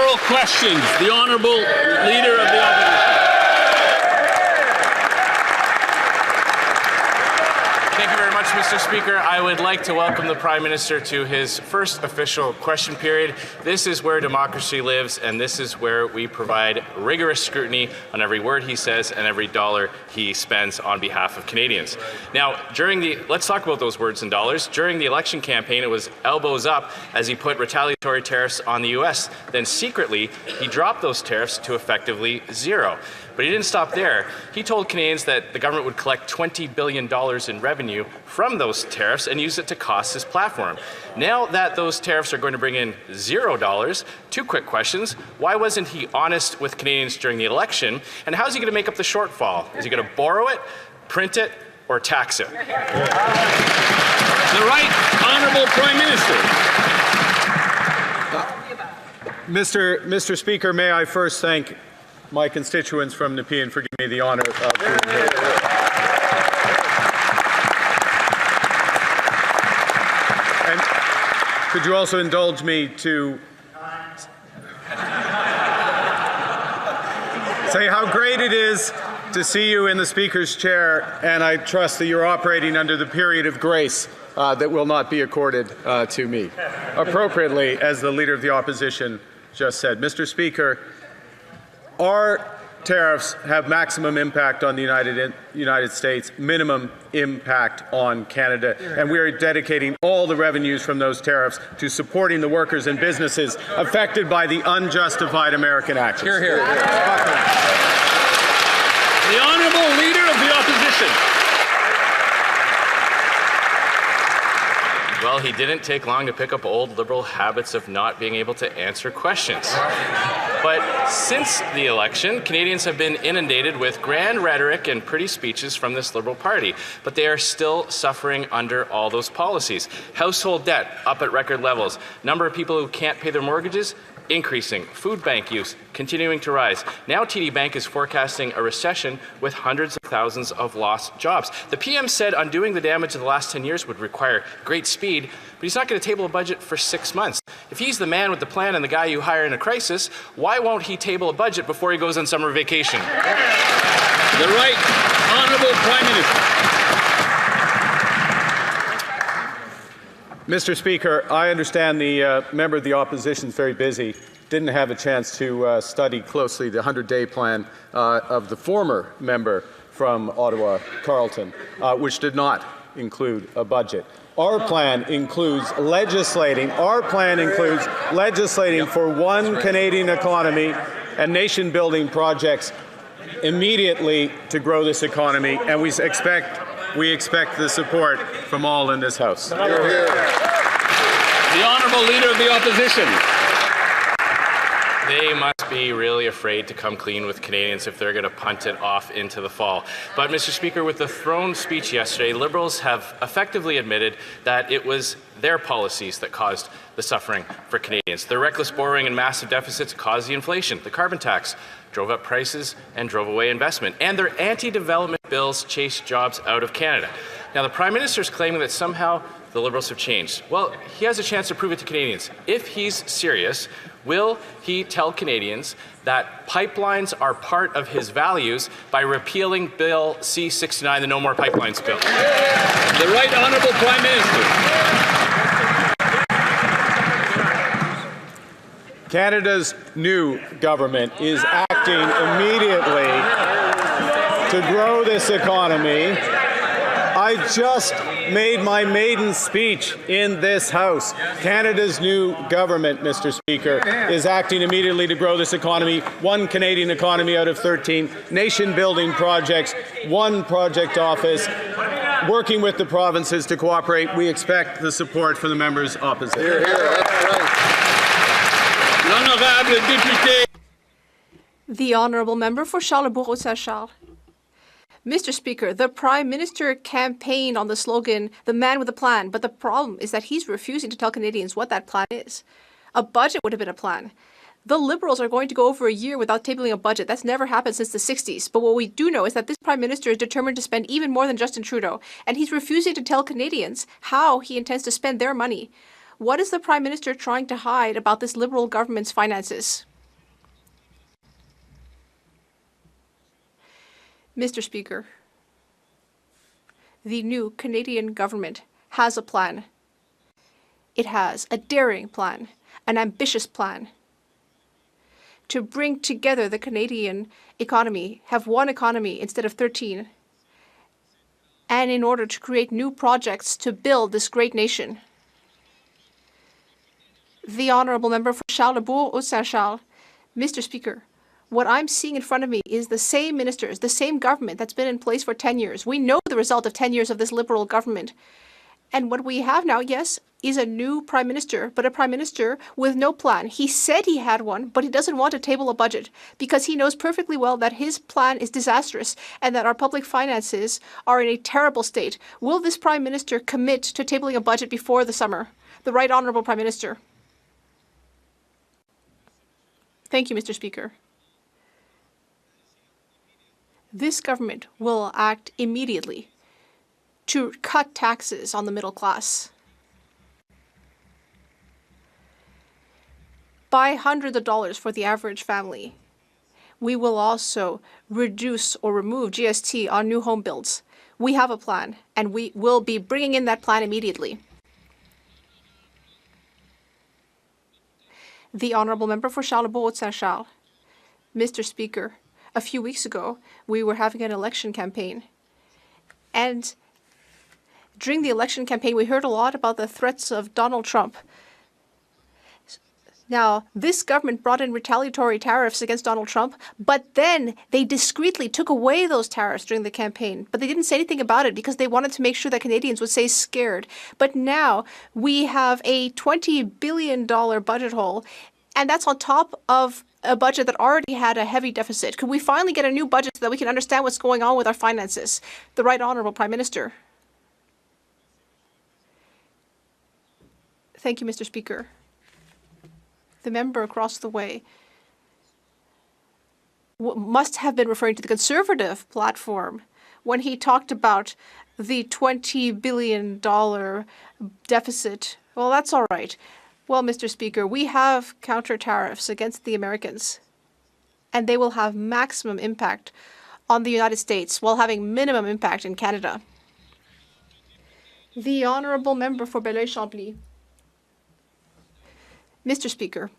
oral questions. The Honourable Leader of the Opposition. Thank you very much, Mr. Speaker. I would like to welcome the Prime Minister to his first official question period. This is where democracy lives, and this is where we provide rigorous scrutiny on every word he says and every dollar he spends on behalf of Canadians. Now, let's talk about those words and dollars. During the election campaign, it was elbows up as he put retaliatory tariffs on the U.S. Then secretly, he dropped those tariffs to effectively zero. But he didn't stop there. He told Canadians that the government would collect $20 billion in revenue from those tariffs and use it to cost his platform. Now that those tariffs are going to bring in $0, two quick questions. Why wasn't he honest with Canadians during the election? And how's he going to make up the shortfall? Is he going to borrow it, print it, or tax it? The Right Honourable Prime Minister. Mr. Speaker, may I first thank my constituents from Nepean for giving me the honour of being here. And could you also indulge me to say how great it is to see you in the Speaker's chair, and I trust that you're operating under the period of grace that will not be accorded to me. Appropriately, as the Leader of the Opposition just said. Mr. Speaker, our tariffs have maximum impact on the United States, minimum impact on Canada, and we are dedicating all the revenues from those tariffs to supporting the workers and businesses affected by the unjustified American actions. Hear, hear. The Honourable Leader of the Opposition. Well, he didn't take long to pick up old Liberal habits of not being able to answer questions. But since the election, Canadians have been inundated with grand rhetoric and pretty speeches from this Liberal Party, but they are still suffering under all those policies. Household debt up at record levels, number of people who can't pay their mortgages increasing, food bank use continuing to rise. Now TD Bank is forecasting a recession with hundreds of thousands of lost jobs. The PM said undoing the damage of the last 10 years would require great speed, but he's not going to table a budget for 6 months. If he's the man with the plan and the guy you hire in a crisis, why won't he table a budget before he goes on summer vacation? The Right Honourable Prime Minister. Mr. Speaker, I understand the member of the opposition is very busy, didn't have a chance to study closely the 100-day plan of the former member from Ottawa, Carleton, which did not include a budget. Our plan includes legislating for one Canadian economy and nation-building projects immediately to grow this economy, and we expect the support from all in this House. The Honourable Leader of the Opposition. They must be really afraid to come clean with Canadians if they're going to punt it off into the fall. But, Mr. Speaker, with the throne speech yesterday, Liberals have effectively admitted that it was their policies that caused the suffering for Canadians. Their reckless borrowing and massive deficits caused the inflation. The carbon tax drove up prices and drove away investment. And their anti-development bills chased jobs out of Canada. Now, the Prime Minister is claiming that somehow the Liberals have changed. Well, he has a chance to prove it to Canadians. If he's serious, will he tell Canadians that pipelines are part of his values by repealing Bill C-69, the No More Pipelines bill? The Right Honourable Prime Minister. Canada's new government is acting immediately to grow this economy. I just made my maiden speech in this House. Canada's new government, Mr. Speaker, is acting immediately to grow this economy. One Canadian economy out of 13, nation-building projects, one project office, working with the provinces to cooperate. We expect the support from the members opposite. Hear, hear. L'honorable député. The Honourable Member for Charlesbourg-Saint-Charles. Mr. Speaker, the Prime Minister campaigned on the slogan, "The man with a plan," but the problem is that he's refusing to tell Canadians what that plan is. A budget would have been a plan. The Liberals are going to go over a year without tabling a budget. That's never happened since the 60s. But what we do know is that this Prime Minister is determined to spend even more than Justin Trudeau, and he's refusing to tell Canadians how he intends to spend their money. What is the Prime Minister trying to hide about this Liberal government's finances? Mr. Speaker, the new Canadian government has a plan. It has a daring plan, an ambitious plan to bring together the Canadian economy, have one economy instead of 13, and in order to create new projects to build this great nation. The honourable member for Charlesbourg-Haut-Saint-Charles. Mr. Speaker, what I'm seeing in front of me is the same ministers, the same government that's been in place for 10 years. We know the result of 10 years of this Liberal government. And what we have now, yes, is a new prime minister, but a prime minister with no plan. He said he had one, but he doesn't want to table a budget because he knows perfectly well that his plan is disastrous and that our public finances are in a terrible state. Will this prime minister commit to tabling a budget before the summer? The right honourable prime minister. Thank you, Mr. Speaker. This government will act immediately to cut taxes on the middle class by hundreds of dollars for the average family. We will also reduce or remove GST on new home builds. We have a plan, and we will be bringing in that plan immediately. The honourable member for Charlesbourg-Haut-Saint-Charles. Mr. Speaker, a few weeks ago, we were having an election campaign. And during the election campaign, we heard a lot about the threats of Donald Trump. Now, this government brought in retaliatory tariffs against Donald Trump, but then they discreetly took away those tariffs during the campaign. But they didn't say anything about it because they wanted to make sure that Canadians would stay scared. But now we have a $20 billion budget hole, and that's on top of a budget that already had a heavy deficit. Could we finally get a new budget so that we can understand what's going on with our finances? The Right Honourable Prime Minister. Thank you, Mr. Speaker. The member across the way must have been referring to the Conservative platform when he talked about the $20 billion deficit. Well, that's all right. Well, Mr. Speaker, we have counter tariffs against the Americans, and they will have maximum impact on the United States while having minimum impact in Canada. The honourable member for Belleuil-Chambly. Mr. Speaker,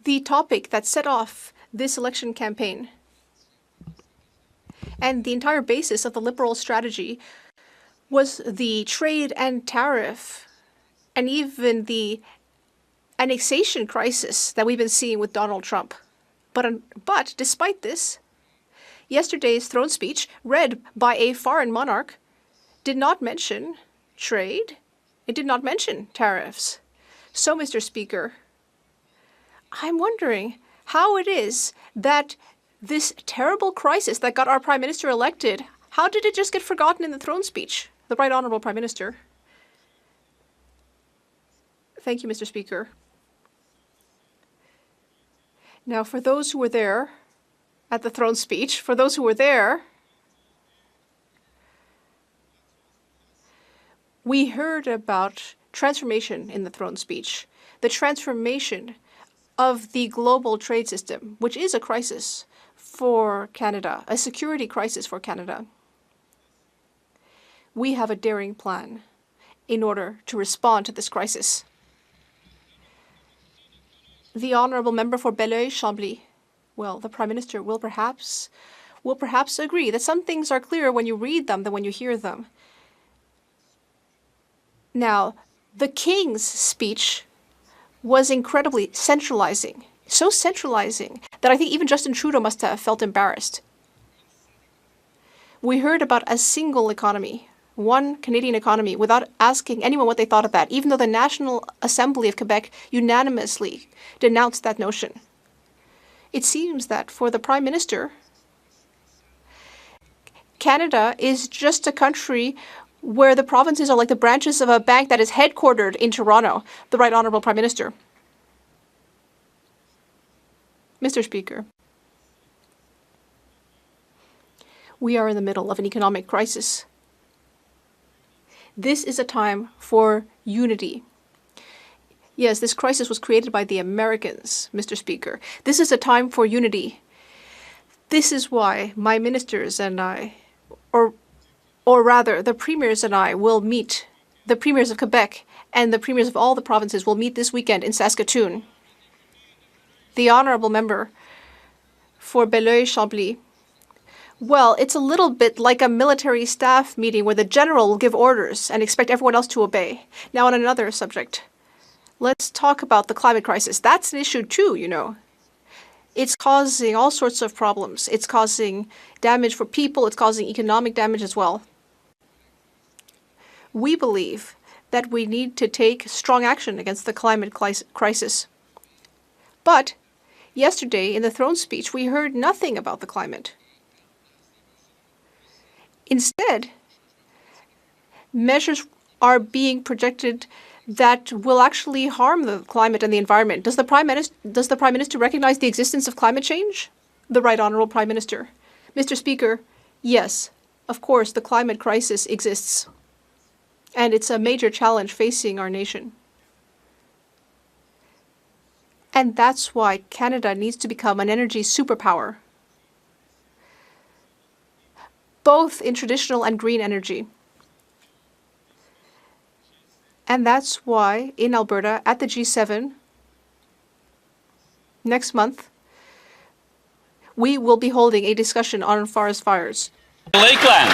the topic that set off this election campaign and the entire basis of the Liberal strategy was the trade and tariff and even the annexation crisis that we've been seeing with Donald Trump. But despite this, yesterday's throne speech, read by a foreign monarch, did not mention trade. It did not mention tariffs. So, Mr. Speaker, I'm wondering how it is that this terrible crisis that got our Prime Minister elected, how did it just get forgotten in the throne speech? The Right Honourable Prime Minister. Thank you, Mr. Speaker. Now, for those who were there at the throne speech, for those who were there, we heard about transformation in the throne speech, the transformation of the global trade system, which is a crisis for Canada, a security crisis for Canada. We have a daring plan in order to respond to this crisis. The honourable member for Belleuil-Chambly. Well, the Prime Minister will perhaps agree that some things are clearer when you read them than when you hear them. Now, the King's speech was incredibly centralizing, so centralizing that I think even Justin Trudeau must have felt embarrassed. We heard about a single economy, one Canadian economy, without asking anyone what they thought of that, even though the National Assembly of Quebec unanimously denounced that notion. It seems that for the Prime Minister, Canada is just a country where the provinces are like the branches of a bank that is headquartered in Toronto. The Right Honourable Prime Minister. Mr. Speaker, we are in the middle of an economic crisis. This is a time for unity. Yes, this crisis was created by the Americans, Mr. Speaker. This is a time for unity. This is why my ministers and I, or rather, the premiers and I will meet, the premiers of Quebec and the premiers of all the provinces will meet this weekend in Saskatoon. The honourable member for Belleuil-Chambly. Well, it's a little bit like a military staff meeting where the general will give orders and expect everyone else to obey. Now, on another subject, let's talk about the climate crisis. That's an issue too, you know. It's causing all sorts of problems. It's causing damage for people. It's causing economic damage as well. We believe that we need to take strong action against the climate crisis. But yesterday, in the throne speech, we heard nothing about the climate. Instead, measures are being projected that will actually harm the climate and the environment. Does the Prime Minister recognize the existence of climate change? The Right Honourable Prime Minister. Mr. Speaker, yes, of course, the climate crisis exists. And it's a major challenge facing our nation. And that's why Canada needs to become an energy superpower, both in traditional and green energy. And that's why in Alberta, at the G7, next month, we will be holding a discussion on forest fires. Lakeland.